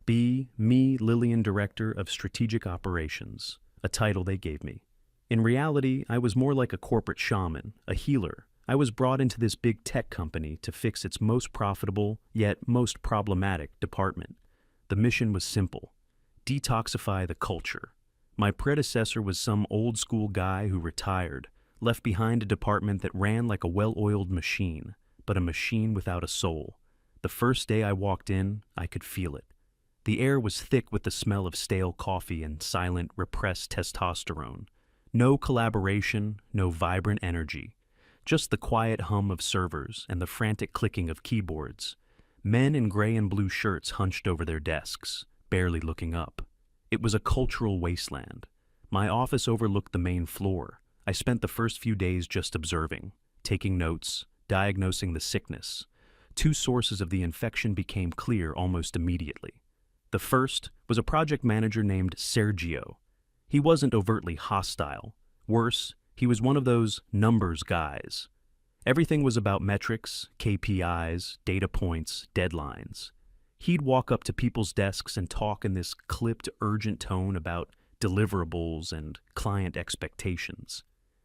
Me, Lillian Director of Strategic Operations, a title they gave me. In reality, I was more like a corporate shaman, a healer. I was brought into this big tech company to fix its most profitable, yet most problematic department. The mission was simple: detoxify the culture. My predecessor was some old-school guy who retired, left behind a department that ran like a well-oiled machine, but a machine without a soul. The first day I walked in, I could feel it. The air was thick with the smell of stale coffee and silent, repressed testosterone. No collaboration, no vibrant energy. Just the quiet hum of servers and the frantic clicking of keyboards. Men in gray and blue shirts hunched over their desks, barely looking up. It was a cultural wasteland. My office overlooked the main floor. I spent the first few days just observing, taking notes, diagnosing the sickness. Two sources of the infection became clear almost immediately. The first was a project manager named Sergio. He wasn't overtly hostile. Worse, he was one of those numbers guys. Everything was about metrics, KPIs, data points, deadlines. He'd walk up to people's desks and talk in this clipped, urgent tone about deliverables and client expectations.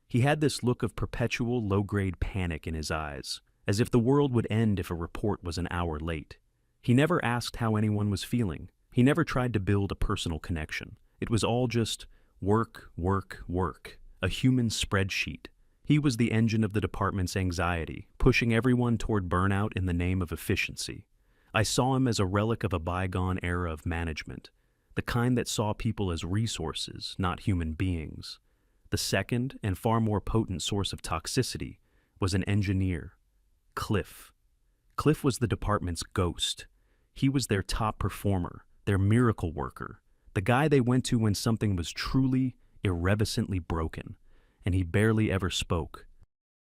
He had this look of perpetual, low-grade panic in his eyes, as if the world would end if a report was an hour late. He never asked how anyone was feeling. He never tried to build a personal connection. It was all just work, work, work, a human spreadsheet. He was the engine of the department's anxiety, pushing everyone toward burnout in the name of efficiency. I saw him as a relic of a bygone era of management, the kind that saw people as resources, not human beings. The second, and far more potent source of toxicity, was an engineer, Cliff. Cliff was the department's ghost. He was their top performer, their miracle worker, the guy they went to when something was truly, irrevocably broken, and he barely ever spoke.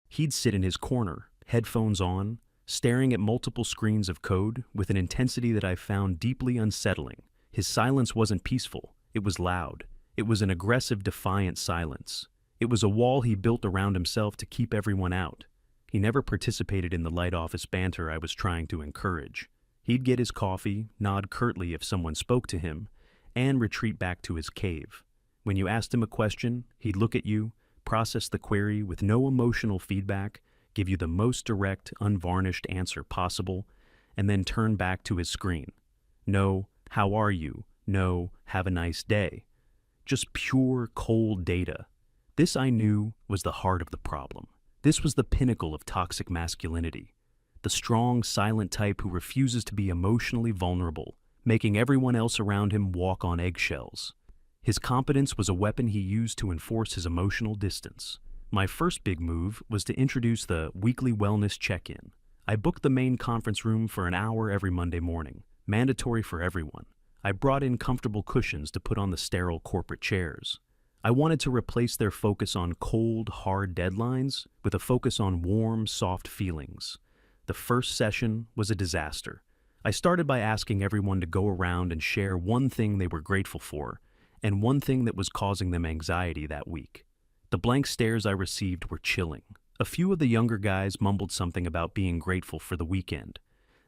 He'd sit in his corner, headphones on, staring at multiple screens of code with an intensity that I found deeply unsettling. His silence wasn't peaceful, it was loud. It was an aggressive, defiant silence. It was a wall he built around himself to keep everyone out. He never participated in the light office banter I was trying to encourage. He'd get his coffee, nod curtly if someone spoke to him, and retreat back to his cave. When you asked him a question, he'd look at you, process the query with no emotional feedback, give you the most direct, unvarnished answer possible, and then turn back to his screen. No, how are you? No, have a nice day. Just pure, cold data. This, I knew, was the heart of the problem. This was the pinnacle of toxic masculinity. The strong, silent type who refuses to be emotionally vulnerable, making everyone else around him walk on eggshells. His competence was a weapon he used to enforce his emotional distance. My first big move was to introduce the weekly wellness check-in. I booked the main conference room for an hour every Monday morning, mandatory for everyone. I brought in comfortable cushions to put on the sterile corporate chairs. I wanted to replace their focus on cold, hard deadlines with a focus on warm, soft feelings. The first session was a disaster. I started by asking everyone to go around and share one thing they were grateful for and one thing that was causing them anxiety that week. The blank stares I received were chilling. A few of the younger guys mumbled something about being grateful for the weekend.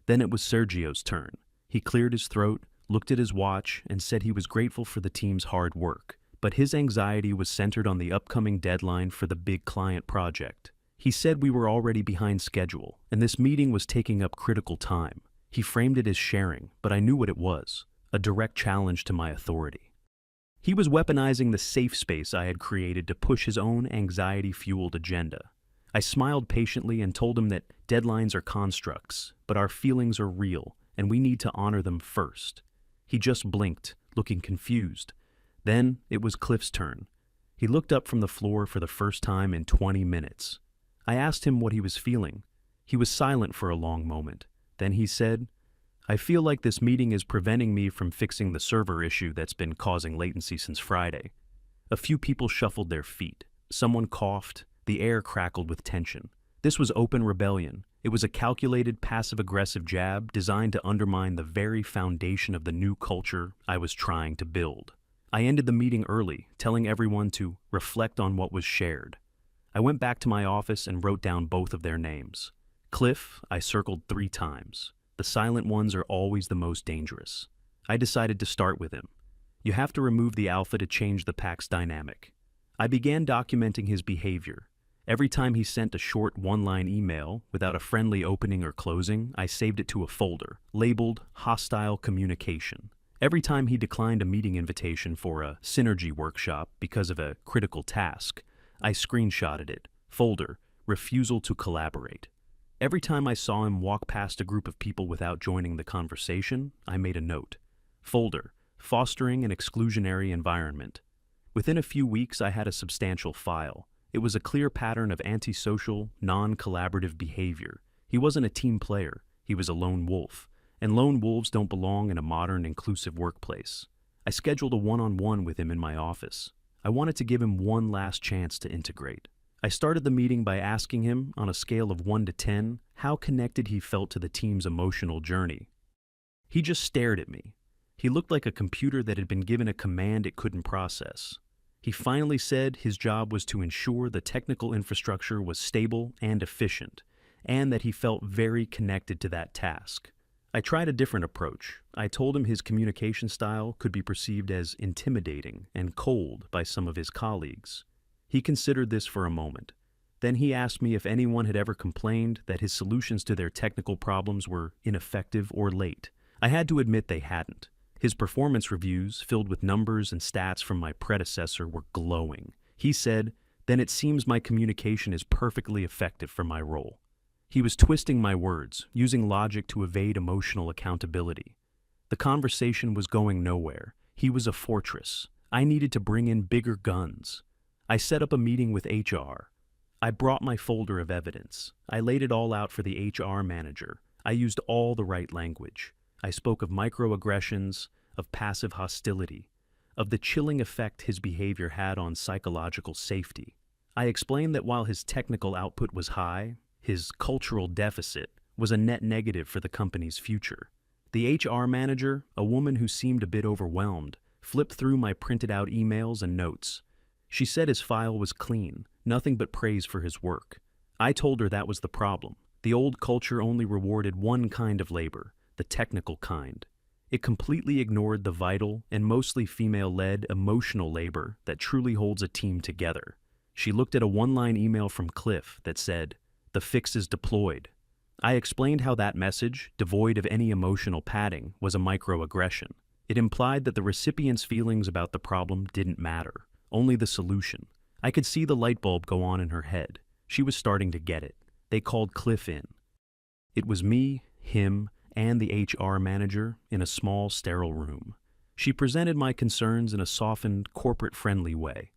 Then it was Sergio's turn. He cleared his throat, looked at his watch, and said he was grateful for the team's hard work. But his anxiety was centered on the upcoming deadline for the big client project. He said we were already behind schedule, and this meeting was taking up critical time. He framed it as sharing, but I knew what it was, a direct challenge to my authority. He was weaponizing the safe space I had created to push his own anxiety-fueled agenda. I smiled patiently and told him that deadlines are constructs, but our feelings are real, and we need to honor them first. He just blinked, looking confused. Then it was Cliff's turn. He looked up from the floor for the first time in 20 minutes. I asked him what he was feeling. He was silent for a long moment. Then he said, "I feel like this meeting is preventing me from fixing the server issue that's been causing latency since Friday." A few people shuffled their feet. Someone coughed. The air crackled with tension. This was open rebellion. It was a calculated, passive-aggressive jab designed to undermine the very foundation of the new culture I was trying to build. I ended the meeting early, telling everyone to reflect on what was shared. I went back to my office and wrote down both of their names. Cliff, I circled 3 times. The silent ones are always the most dangerous. I decided to start with him. You have to remove the alpha to change the pack's dynamic. I began documenting his behavior. Every time he sent a short one-line email without a friendly opening or closing, I saved it to a folder labeled Hostile Communication. Every time he declined a meeting invitation for a synergy workshop because of a critical task, I screenshotted it, folder, Refusal to Collaborate. Every time I saw him walk past a group of people without joining the conversation, I made a note, folder, Fostering an Exclusionary Environment. Within a few weeks, I had a substantial file. It was a clear pattern of antisocial, non-collaborative behavior. He wasn't a team player, he was a lone wolf, and lone wolves don't belong in a modern, inclusive workplace. I scheduled a one-on-one with him in my office. I wanted to give him one last chance to integrate. I started the meeting by asking him, on a scale of 1 to 10, how connected he felt to the team's emotional journey. He just stared at me. He looked like a computer that had been given a command it couldn't process. He finally said his job was to ensure the technical infrastructure was stable and efficient, and that he felt very connected to that task. I tried a different approach. I told him his communication style could be perceived as intimidating and cold by some of his colleagues. He considered this for a moment. Then he asked me if anyone had ever complained that his solutions to their technical problems were ineffective or late. I had to admit they hadn't. His performance reviews, filled with numbers and stats from my predecessor, were glowing. He said, "Then it seems my communication is perfectly effective for my role." He was twisting my words, using logic to evade emotional accountability. The conversation was going nowhere. He was a fortress. I needed to bring in bigger guns. I set up a meeting with HR. I brought my folder of evidence. I laid it all out for the HR manager. I used all the right language. I spoke of microaggressions, of passive hostility, of the chilling effect his behavior had on psychological safety. I explained that while his technical output was high, his cultural deficit was a net negative for the company's future. The HR manager, a woman who seemed a bit overwhelmed, flipped through my printed out emails and notes. She said his file was clean, nothing but praise for his work. I told her that was the problem. The old culture only rewarded one kind of labor, the technical kind. It completely ignored the vital and mostly female-led emotional labor that truly holds a team together. She looked at a one-line email from Cliff that said, "The fix is deployed." I explained how that message, devoid of any emotional padding, was a microaggression. It implied that the recipient's feelings about the problem didn't matter, only the solution. I could see the light bulb go on in her head. She was starting to get it. They called Cliff in. It was me, him, and the HR manager in a small, sterile room. She presented my concerns in a softened, corporate-friendly way.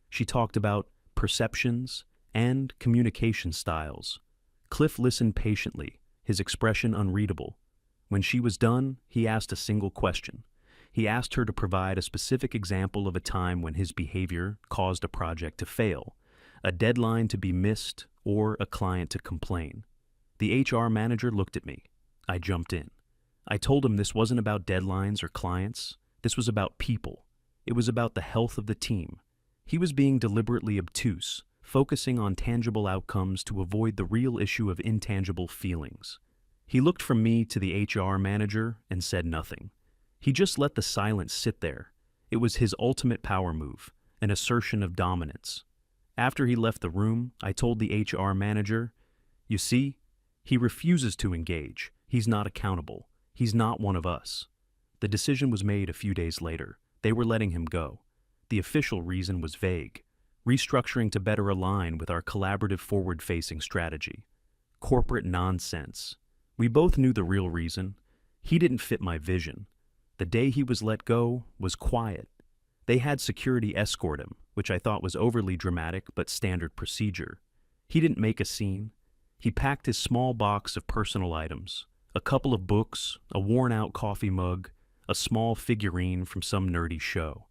She talked about perceptions and communication styles. Cliff listened patiently, his expression unreadable. When she was done, he asked a single question. He asked her to provide a specific example of a time when his behavior caused a project to fail, a deadline to be missed, or a client to complain. The HR manager looked at me. I jumped in. I told him this wasn't about deadlines or clients. This was about people. It was about the health of the team. He was being deliberately obtuse, focusing on tangible outcomes to avoid the real issue of intangible feelings. He looked from me to the HR manager and said nothing. He just let the silence sit there. It was his ultimate power move, an assertion of dominance. After he left the room, I told the HR manager, "You see, he refuses to engage. He's not accountable. He's not one of us." The decision was made a few days later. They were letting him go. The official reason was vague. Restructuring to better align with our collaborative forward-facing strategy. Corporate nonsense. We both knew the real reason. He didn't fit my vision. The day he was let go was quiet. They had security escort him, which I thought was overly dramatic but standard procedure. He didn't make a scene. He packed his small box of personal items, a couple of books, a worn-out coffee mug, a small figurine from some nerdy show.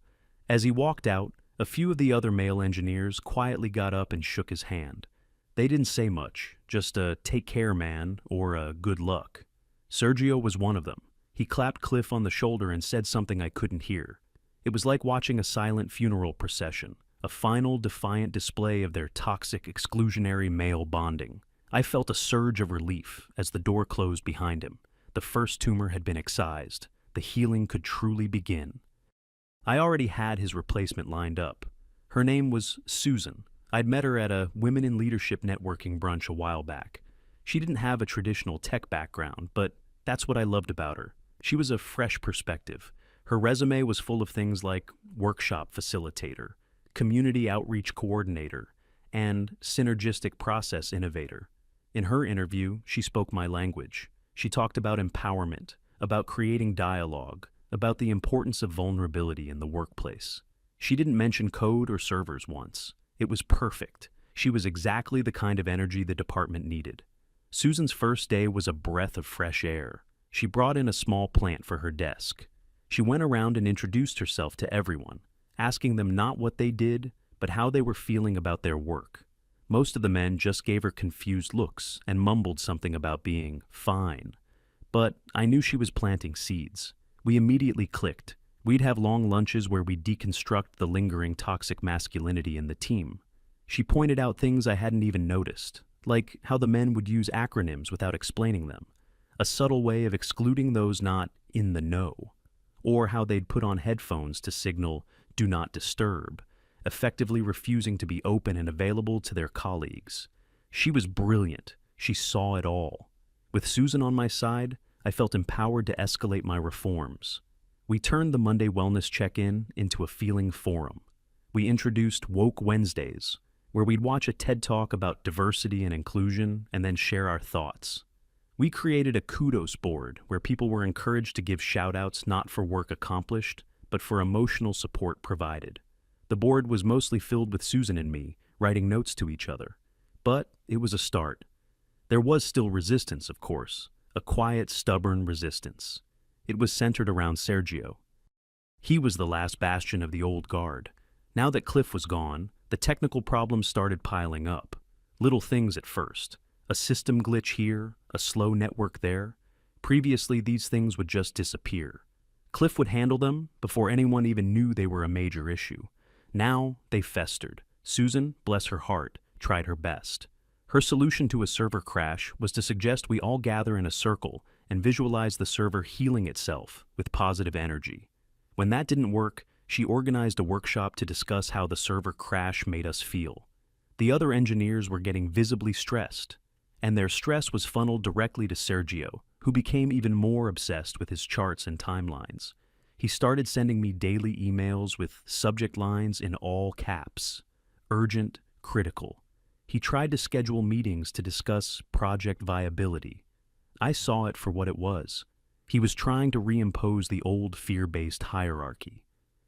As he walked out, a few of the other male engineers quietly got up and shook his hand. They didn't say much, just a "take care, man," or a "good luck." Sergio was one of them. He clapped Cliff on the shoulder and said something I couldn't hear. It was like watching a silent funeral procession, a final defiant display of their toxic, exclusionary male bonding. I felt a surge of relief as the door closed behind him. The first tumor had been excised. The the healing could truly begin. I already had his replacement lined up. Her name was Susan. I'd met her at a Women in Leadership networking brunch a while back. She didn't have a traditional tech background, but that's what I loved about her. She was a fresh perspective. Her resume was full of things like workshop facilitator, community outreach coordinator, and synergistic process innovator. In her interview, she spoke my language. She talked about empowerment, about creating dialogue, about the importance of vulnerability in the workplace. She didn't mention code or servers once. It was perfect. She was exactly the kind of energy the department needed. Susan's first day was a breath of fresh air. She brought in a small plant for her desk. She went around and introduced herself to everyone, asking them not what they did, but how they were feeling about their work. Most of the men just gave her confused looks and mumbled something about being fine. But I knew she was planting seeds. We immediately clicked. We'd have long lunches where we'd deconstruct the lingering toxic masculinity in the team. She pointed out things I hadn't even noticed, like how the men would use acronyms without explaining them, a subtle way of excluding those not in the know, or how they'd put on headphones to signal "do not disturb," effectively refusing to be open and available to their colleagues. She was brilliant. She saw it all. With Susan on my side, I felt empowered to escalate my reforms. We turned the Monday Wellness Check-In into a feeling forum. We introduced Woke Wednesdays, where we'd watch a TED Talk about diversity and inclusion and then share our thoughts. We created a kudos board where people were encouraged to give shout-outs not for work accomplished, but for emotional support provided. The board was mostly filled with Susan and me, writing notes to each other. But it was a start. There was still resistance, of course, a quiet, stubborn resistance. It was centered around Sergio. He was the last bastion of the old guard. Now that Cliff was gone, the technical problems started piling up. Little things at first. A system glitch here, a slow network there. Previously, these things would just disappear. Cliff would handle them before anyone even knew they were a major issue. Now, they festered. Susan, bless her heart, tried her best. Her solution to a server crash was to suggest we all gather in a circle and visualize the server healing itself with positive energy. When that didn't work, she organized a workshop to discuss how the server crash made us feel. The other engineers were getting visibly stressed, and their stress was funneled directly to Sergio, who became even more obsessed with his charts and timelines. He started sending me daily emails with subject lines in all caps: urgent, critical. He tried to schedule meetings to discuss project viability. I saw it for what it was. He was trying to reimpose the old fear-based hierarchy.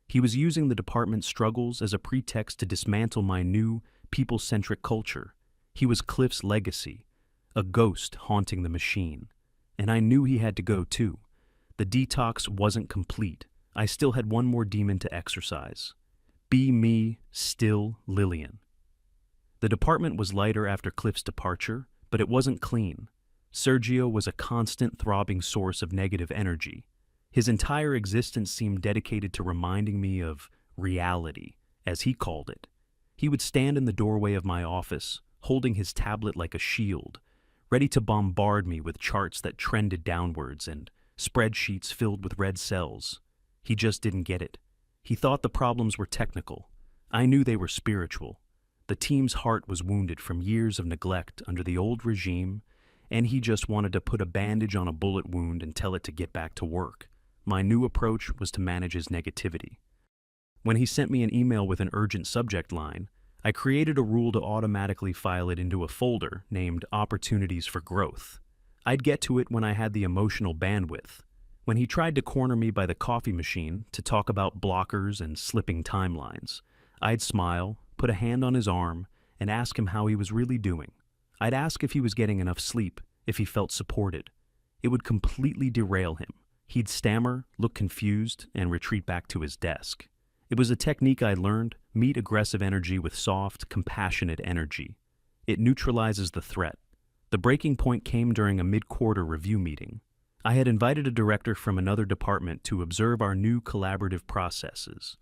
He was using the department's struggles as a pretext to dismantle my new, people-centric culture. He was Cliff's legacy, a ghost haunting the machine. And I knew he had to go too. The detox wasn't complete. I still had one more demon to exorcise. Be me, still Lillian. The department was lighter after Cliff's departure, but it wasn't clean. Sergio was a constant throbbing source of negative energy. His entire existence seemed dedicated to reminding me of reality, as he called it. He would stand in the doorway of my office, holding his tablet like a shield, ready to bombard me with charts that trended downwards and spreadsheets filled with red cells. He just didn't get it. He thought the problems were technical. I knew they were spiritual. The team's heart was wounded from years of neglect under the old regime, and he just wanted to put a bandage on a bullet wound and tell it to get back to work. My new approach was to manage his negativity. When he sent me an email with an urgent subject line, I created a rule to automatically file it into a folder named Opportunities for Growth. I'd get to it when I had the emotional bandwidth. When he tried to corner me by the coffee machine to talk about blockers and slipping timelines, I'd smile, put a hand on his arm, and ask him how he was really doing. I'd ask if he was getting enough sleep, if he felt supported. It would completely derail him. He'd stammer, look confused, and retreat back to his desk. It was a technique I learned: meet aggressive energy with soft, compassionate energy. It neutralizes the threat. The breaking point came during a mid-quarter review meeting. I had invited a director from another department to observe our new collaborative processes.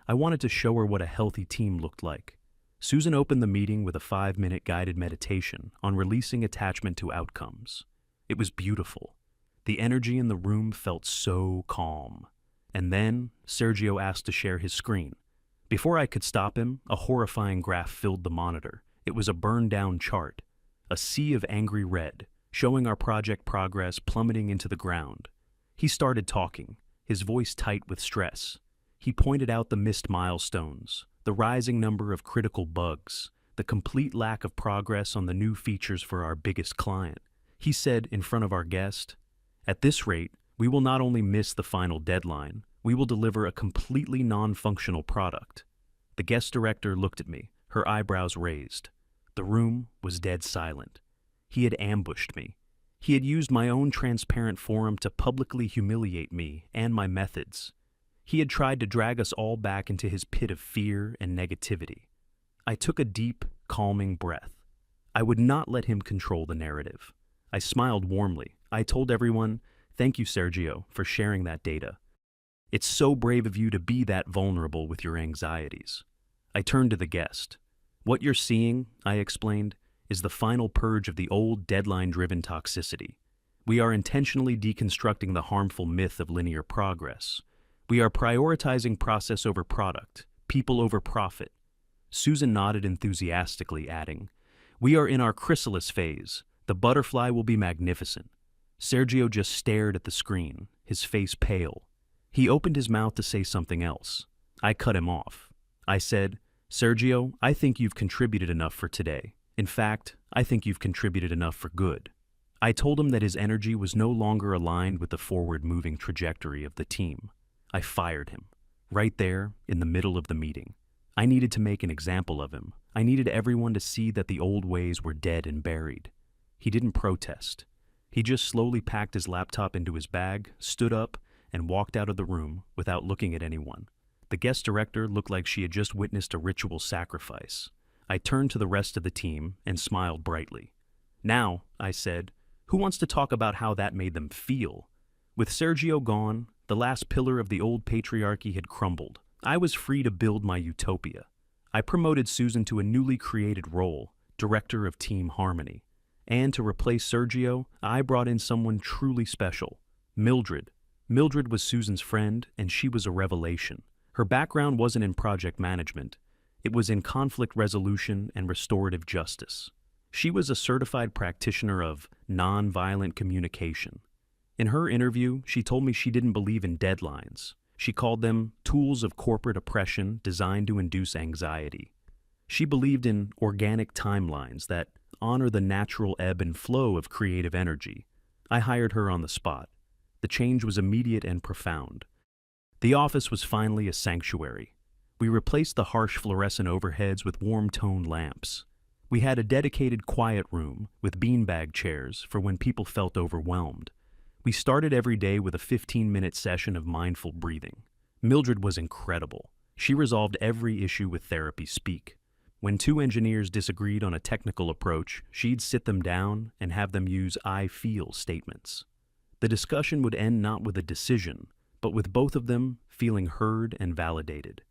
I wanted to show her what a healthy team looked like. Susan opened the meeting with a 5-minute guided meditation on releasing attachment to outcomes. It was beautiful. The energy in the room felt so calm. And then Sergio asked to share his screen. Before I could stop him, a horrifying graph filled the monitor. It was a burned-down chart, a sea of angry red, showing our project progress plummeting into the ground. He started talking, his voice tight with stress. He pointed out the missed milestones, the rising number of critical bugs, the complete lack of progress on the new features for our biggest client. He said in front of our guest, "At this rate, we will not only miss the final deadline, we will deliver a completely non-functional product." The guest director looked at me, her eyebrows raised. The room was dead silent. He had ambushed me. He had used my own transparent forum to publicly humiliate me and my methods. He had tried to drag us all back into his pit of fear and negativity. I took a deep, calming breath. I would not let him control the narrative. I smiled warmly. I told everyone, "Thank you, Sergio, for sharing that data. It's so brave of you to be that vulnerable with your anxieties." I turned to the guest. "What you're seeing," I explained, "is the final purge of the old deadline-driven toxicity. We are intentionally deconstructing the harmful myth of linear progress. We are prioritizing process over product, people over profit." Susan nodded enthusiastically, adding, "We are in our chrysalis phase. The butterfly will be magnificent." Sergio just stared at the screen, his face pale. He opened his mouth to say something else. I cut him off. I said, "Sergio, I think you've contributed enough for today. In fact, I think you've contributed enough for good." I told him that his energy was no longer aligned with the forward-moving trajectory of the team. I fired him, right there in the middle of the meeting. I needed to make an example of him. I needed everyone to see that the old ways were dead and buried. He didn't protest. He just slowly packed his laptop into his bag, stood up, and walked out of the room without looking at anyone. The guest director looked like she had just witnessed a ritual sacrifice. I turned to the rest of the team and smiled brightly. "Now," I said, "who wants to talk about how that made them feel?" With Sergio gone, the last pillar of the old patriarchy had crumbled. I was free to build my utopia. I promoted Susan to a newly created role, Director of Team Harmony. And to replace Sergio, I brought in someone truly special, Mildred. Mildred was Susan's friend, and she was a revelation. Her background wasn't in project management. It was in conflict resolution and restorative justice. She was a certified practitioner of nonviolent communication. In her interview, she told me she didn't believe in deadlines. She called them tools of corporate oppression designed to induce anxiety. She believed in organic timelines that honor the natural ebb and flow of creative energy. I hired her on the spot. The change was immediate and profound. The office was finally a sanctuary. We replaced the harsh fluorescent overheads with warm-toned lamps. We had a dedicated quiet room with beanbag chairs for when people felt overwhelmed. We started every day with a 15-minute session of mindful breathing. Mildred was incredible. She resolved every issue with therapy speak. When two engineers disagreed on a technical approach, she'd sit them down and have them use "I feel" statements. The discussion would end not with a decision, but with both of them feeling heard and validated.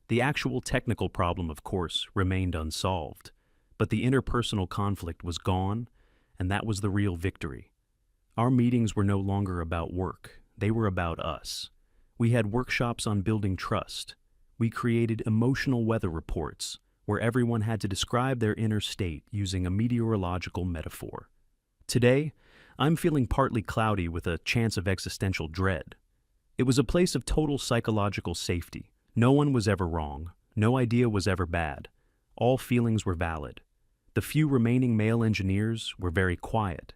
The actual technical problem, of course, remained unsolved, but the interpersonal conflict was gone, and that was the real victory. Our meetings were no longer about work. They were about us. We had workshops on building trust. We created emotional weather reports where everyone had to describe their inner state using a meteorological metaphor. Today, I'm feeling partly cloudy with a chance of existential dread. It was a place of total psychological safety. No one was ever wrong. No idea was ever bad. All feelings were valid. The few remaining male engineers were very quiet.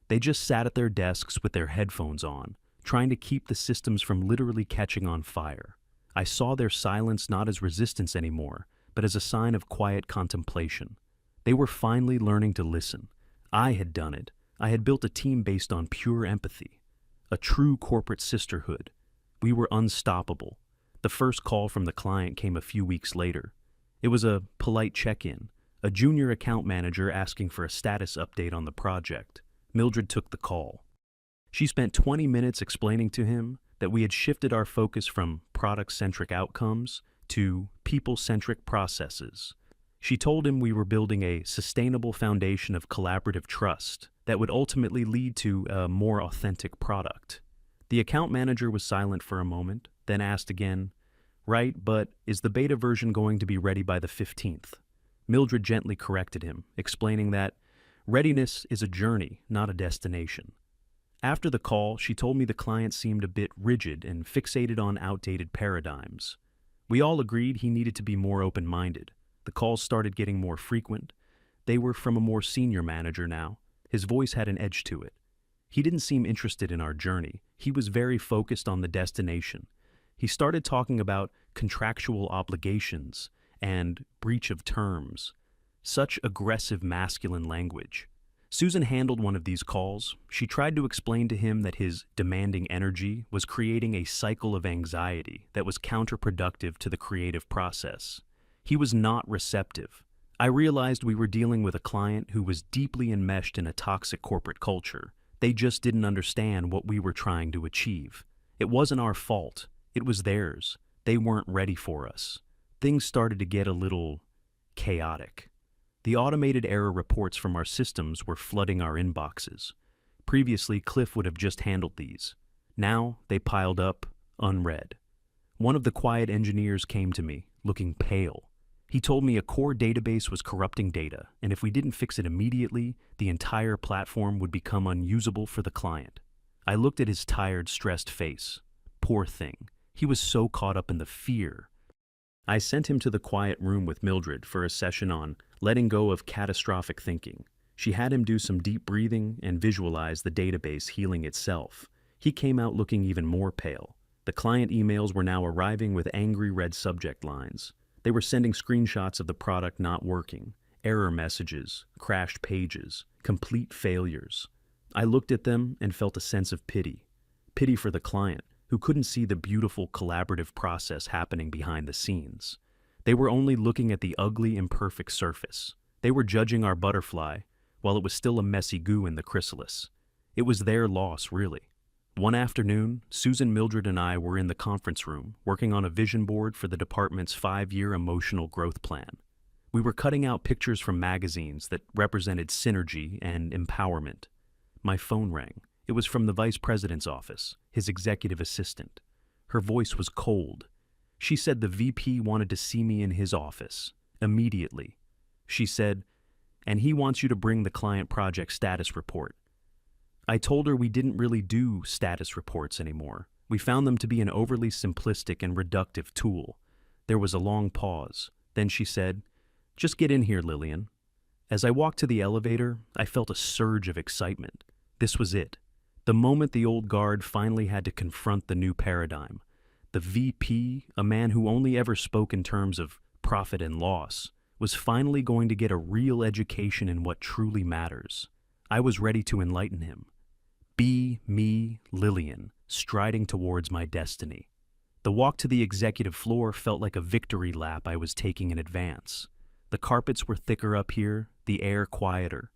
They just sat at their desks with their headphones on, trying to keep the systems from literally catching on fire. I saw their silence not as resistance anymore, but as a sign of quiet contemplation. They were finally learning to listen. I had done it. I had built a team based on pure empathy, a true corporate sisterhood. We were unstoppable. The first call from the client came a few weeks later. It was a polite check-in, a junior account manager asking for a status update on the project. Mildred took the call. She spent 20 minutes explaining to him that we had shifted our focus from product-centric outcomes to people-centric processes. She told him we were building a sustainable foundation of collaborative trust that would ultimately lead to a more authentic product. The account manager was silent for a moment, then asked again, "Right, but is the beta version going to be ready by the 15th?" Mildred gently corrected him, explaining that readiness is a journey, not a destination. After the call, she told me the client seemed a bit rigid and fixated on outdated paradigms. We all agreed he needed to be more open-minded. The calls started getting more frequent. They were from a more senior manager now. His voice had an edge to it. He didn't seem interested in our journey. He was very focused on the destination. He started talking about contractual obligations and breach of terms. Such aggressive masculine language. Susan handled one of these calls. She tried to explain to him that his demanding energy was creating a cycle of anxiety that was counterproductive to the creative process. He was not receptive. I realized we were dealing with a client who was deeply enmeshed in a toxic corporate culture. They just didn't understand what we were trying to achieve. It wasn't our fault. It was theirs. They weren't ready for us. Things started to get a little chaotic. The automated error reports from our systems were flooding our inboxes. Previously, Cliff would have just handled these. Now, they piled up, unread. One of the quiet engineers came to me, looking pale. He told me a core database was corrupting data, and if we didn't fix it immediately, the entire platform would become unusable for the client. I looked at his tired, stressed face. Poor thing. He was so caught up in the fear. I sent him to the quiet room with Mildred for a session on letting go of catastrophic thinking. She had him do some deep breathing and visualize the database healing itself. He came out looking even more pale. The client emails were now arriving with angry red subject lines. They were sending screenshots of the product not working, error messages, crashed pages, complete failures. I looked at them and felt a sense of pity. Pity for the client, who couldn't see the beautiful collaborative process happening behind the scenes. They were only looking at the ugly, imperfect surface. They were judging our butterfly, while it was still a messy goo in the chrysalis. It was their loss, really. One afternoon, Susan, Mildred, and I were in the conference room, working on a vision board for the department's 5-year emotional growth plan. We were cutting out pictures from magazines that represented synergy and empowerment. My phone rang. It was from the vice president's office, his executive assistant. Her voice was cold. She said the VP wanted to see me in his office, immediately. She said, "And he wants you to bring the client project status report." I told her we didn't really do status reports anymore. We found them to be an overly simplistic and reductive tool. There was a long pause. Then she said, "Just get in here, Lillian." As I walked to the elevator, I felt a surge of excitement. This was it. The moment the old guard finally had to confront the new paradigm. The VP, a man who only ever spoke in terms of profit and loss, was finally going to get a real education in what truly matters. I was ready to enlighten him. Be me, Lillian, striding towards my destiny. The walk to the executive floor felt like a victory lap I was taking in advance. The carpets were thicker up here, the air quieter.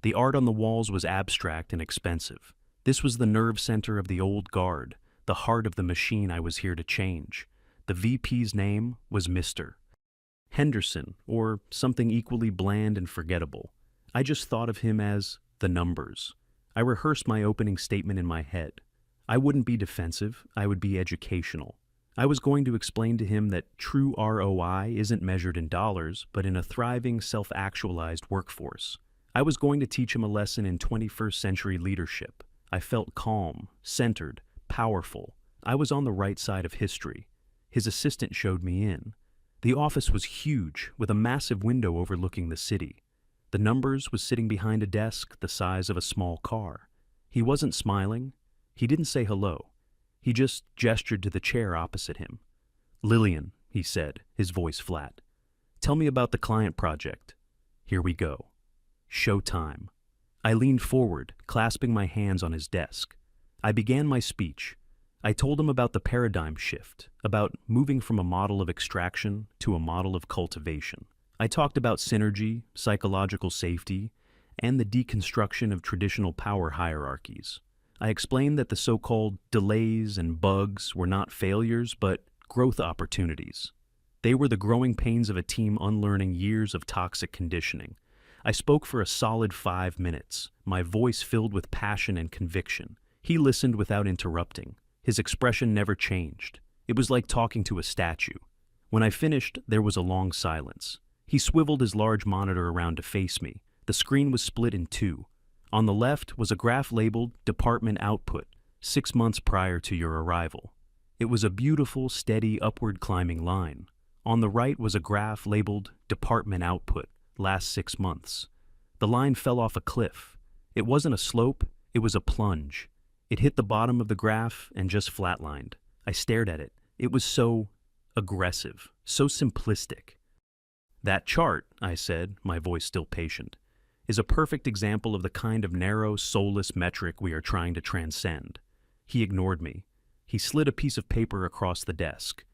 The art on the walls was abstract and expensive. This was the nerve center of the old guard, the heart of the machine I was here to change. The VP's name was Mr. Henderson, or something equally bland and forgettable. I just thought of him as the numbers. I rehearsed my opening statement in my head. I wouldn't be defensive, I would be educational. I was going to explain to him that true ROI isn't measured in dollars, but in a thriving, self-actualized workforce. I was going to teach him a lesson in 21st century leadership. I felt calm, centered, powerful. I was on the right side of history. His assistant showed me in. The office was huge, with a massive window overlooking the city. The numbers was sitting behind a desk the size of a small car. He wasn't smiling. He didn't say hello. He just gestured to the chair opposite him. "Lillian," he said, his voice flat. "Tell me about the client project." Here we go. Showtime. I leaned forward, clasping my hands on his desk. I began my speech. I told him about the paradigm shift, about moving from a model of extraction to a model of cultivation. I talked about synergy, psychological safety, and the deconstruction of traditional power hierarchies. I explained that the so-called delays and bugs were not failures, but growth opportunities. They were the growing pains of a team unlearning years of toxic conditioning. I spoke for a solid 5 minutes, my voice filled with passion and conviction. He listened without interrupting. His expression never changed. It was like talking to a statue. When I finished, there was a long silence. He swiveled his large monitor around to face me. The screen was split in two. On the left was a graph labeled Department Output, 6 months prior to your arrival. It was a beautiful, steady, upward climbing line. On the right was a graph labeled Department Output, last 6 months. The line fell off a cliff. It wasn't a slope, it was a plunge. It hit the bottom of the graph and just flatlined. I stared at it. It was so aggressive, so simplistic. That chart, I said, my voice still patient, is a perfect example of the kind of narrow, soulless metric we are trying to transcend. He ignored me. He slid a piece of paper across the desk.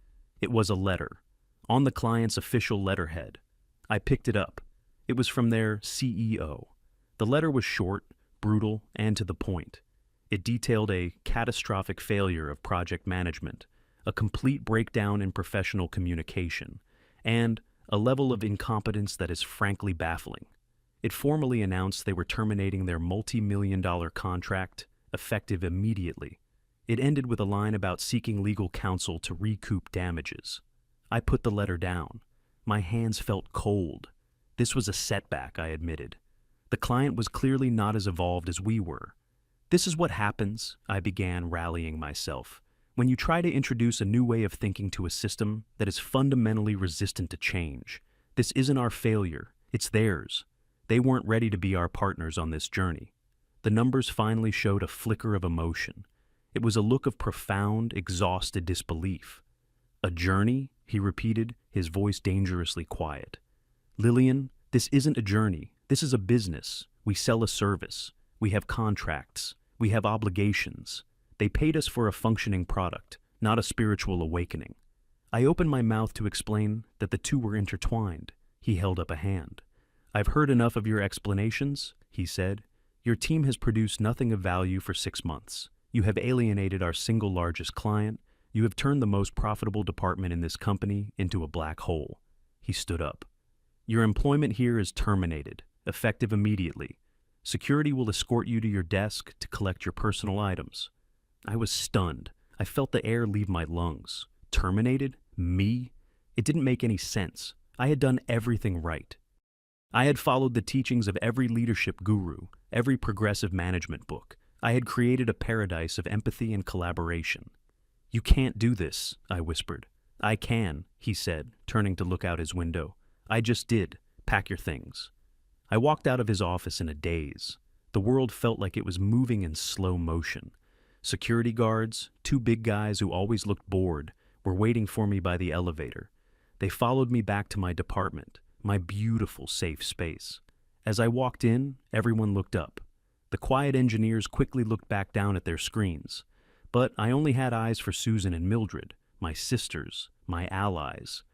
It was a letter, on the client's official letterhead. I picked it up. It was from their CEO. The letter was short, brutal, and to the point. It detailed a catastrophic failure of project management, a complete breakdown in professional communication, and a level of incompetence that is frankly baffling. It formally announced they were terminating their multi-million-dollar contract, effective immediately. It ended with a line about seeking legal counsel to recoup damages. I put the letter down. My hands felt cold. This was a setback, I admitted. The client was clearly not as evolved as we were. This is what happens, I began, rallying myself, when you try to introduce a new way of thinking to a system that is fundamentally resistant to change. This isn't our failure, it's theirs. They weren't ready to be our partners on this journey. The numbers finally showed a flicker of emotion. It was a look of profound, exhausted disbelief. A journey? He repeated, his voice dangerously quiet. Lillian, this isn't a journey. This is a business. We sell a service. We have contracts. We have obligations. They paid us for a functioning product, not a spiritual awakening. I opened my mouth to explain that the two were intertwined. He held up a hand. I've heard enough of your explanations, he said. Your team has produced nothing of value for 6 months. You have alienated our single largest client. You have turned the most profitable department in this company into a black hole. He stood up. Your employment here is terminated, effective immediately. Security will escort you to your desk to collect your personal items. I was stunned. I felt the air leave my lungs. Terminated? Me? It didn't make any sense. I had done everything right. I had followed the teachings of every leadership guru, every progressive management book. I had created a paradise of empathy and collaboration. You can't do this, I whispered. I can, he said, turning to look out his window. I just did. Pack your things. I walked out of his office in a daze. The world felt like it was moving in slow motion. Security guards, 2 big guys who always looked bored, were waiting for me by the elevator. They followed me back to my department, my beautiful safe space. As I walked in, everyone looked up. The quiet engineers quickly looked back down at their screens. But I only had eyes for Susan and Mildred, my sisters, my allies.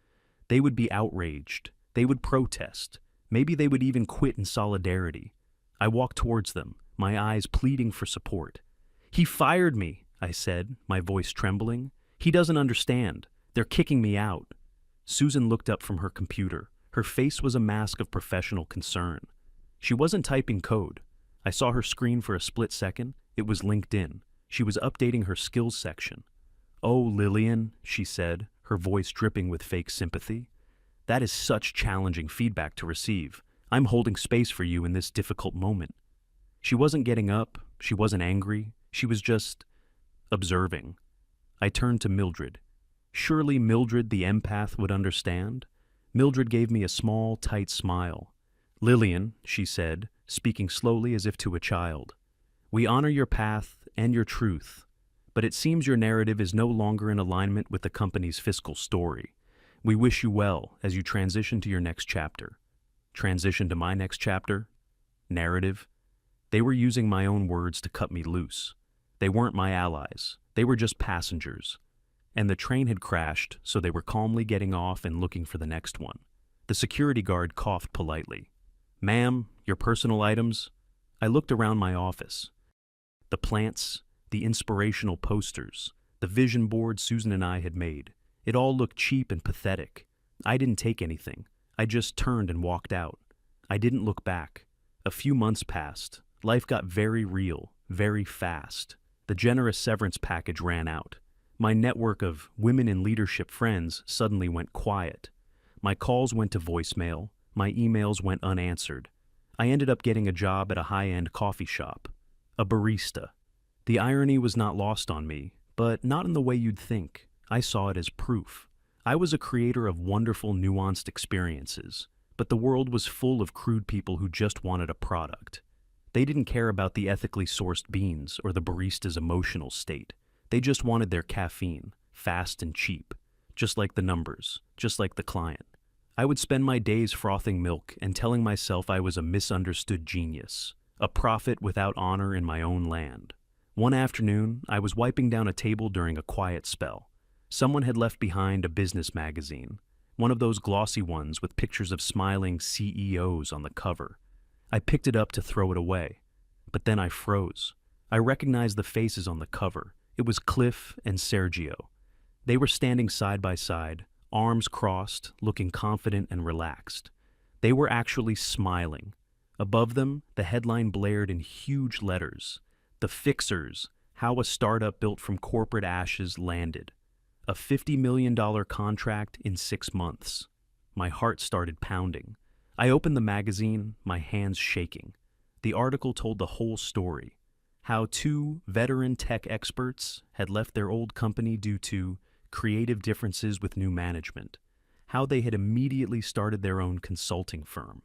They would be outraged. They would protest. Maybe they would even quit in solidarity. I walked towards them, my eyes pleading for support. He fired me, I said, my voice trembling. He doesn't understand. They're kicking me out. Susan looked up from her computer. Her face was a mask of professional concern. She wasn't typing code. I saw her screen for a split second. It was LinkedIn. She was updating her skills section. Oh, Lillian, she said, her voice dripping with fake sympathy. That is such challenging feedback to receive. I'm holding space for you in this difficult moment. She wasn't getting up. She wasn't angry. She was just observing. I turned to Mildred. Surely Mildred, the empath, would understand. Mildred gave me a small, tight smile. Lillian, she said, speaking slowly as if to a child, we honor your path and your truth, but it seems your narrative is no longer in alignment with the company's fiscal story. We wish you well as you transition to your next chapter. Transition to my next chapter? Narrative? They were using my own words to cut me loose. They weren't my allies. They were just passengers. And the train had crashed, so they were calmly getting off and looking for the next one. The security guard coughed politely. Ma'am, your personal items? I looked around my office. The plants, the inspirational posters, the vision board Susan and I had made. It all looked cheap and pathetic. I didn't take anything. I just turned and walked out. I didn't look back. A few months passed. Life got very real, very fast. The generous severance package ran out. My network of women in leadership friends suddenly went quiet. My calls went to voicemail. My emails went unanswered. I ended up getting a job at a high-end coffee shop. A barista. The irony was not lost on me, but not in the way you'd think. I saw it as proof. I was a creator of wonderful, nuanced experiences, but the world was full of crude people who just wanted a product. They didn't care about the ethically sourced beans or the barista's emotional state. They just wanted their caffeine, fast and cheap, just like the numbers, just like the client. I would spend my days frothing milk and telling myself I was a misunderstood genius, a prophet without honor in my own land. One afternoon, I was wiping down a table during a quiet spell. Someone had left behind a business magazine, one of those glossy ones with pictures of smiling CEOs on the cover. I picked it up to throw it away, but then I froze. I recognized the faces on the cover. It was Cliff and Sergio. They were standing side by side, arms crossed, looking confident and relaxed. They were actually smiling. Above them, the headline blared in huge letters. The Fixers, How a Startup Built from Corporate Ashes Landed. A $50 million contract in 6 months. My heart started pounding. I opened the magazine, my hands shaking. The article told the whole story. How 2 veteran tech experts had left their old company due to creative differences with new management. How they had immediately started their own consulting firm.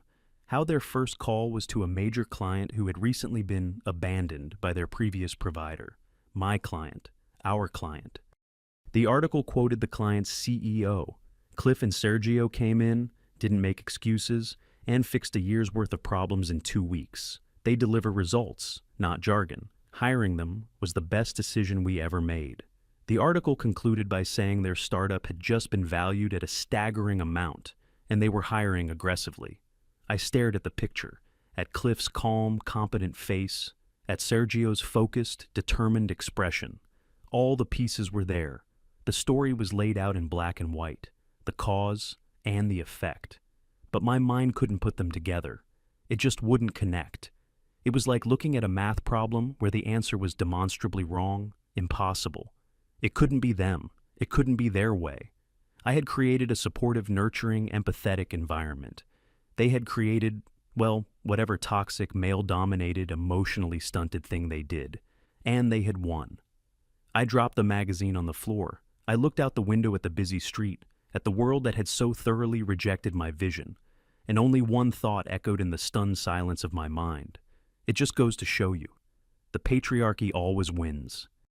How their first call was to a major client who had recently been abandoned by their previous provider. My client, our client. The article quoted the client's CEO. Cliff and Sergio came in, didn't make excuses, and fixed a year's worth of problems in 2 weeks. They deliver results, not jargon. Hiring them was the best decision we ever made. The article concluded by saying their startup had just been valued at a staggering amount, and they were hiring aggressively. I stared at the picture, at Cliff's calm, competent face, at Sergio's focused, determined expression. All the pieces were there. The story was laid out in black and white, the cause and the effect. But my mind couldn't put them together. It just wouldn't connect. It was like looking at a math problem where the answer was demonstrably wrong, impossible. It couldn't be them. It couldn't be their way. I had created a supportive, nurturing, empathetic environment. They had created, well, whatever toxic, male-dominated, emotionally stunted thing they did. And they had won. I dropped the magazine on the floor. I looked out the window at the busy street, at the world that had so thoroughly rejected my vision. And only one thought echoed in the stunned silence of my mind. It just goes to show you. The patriarchy always wins.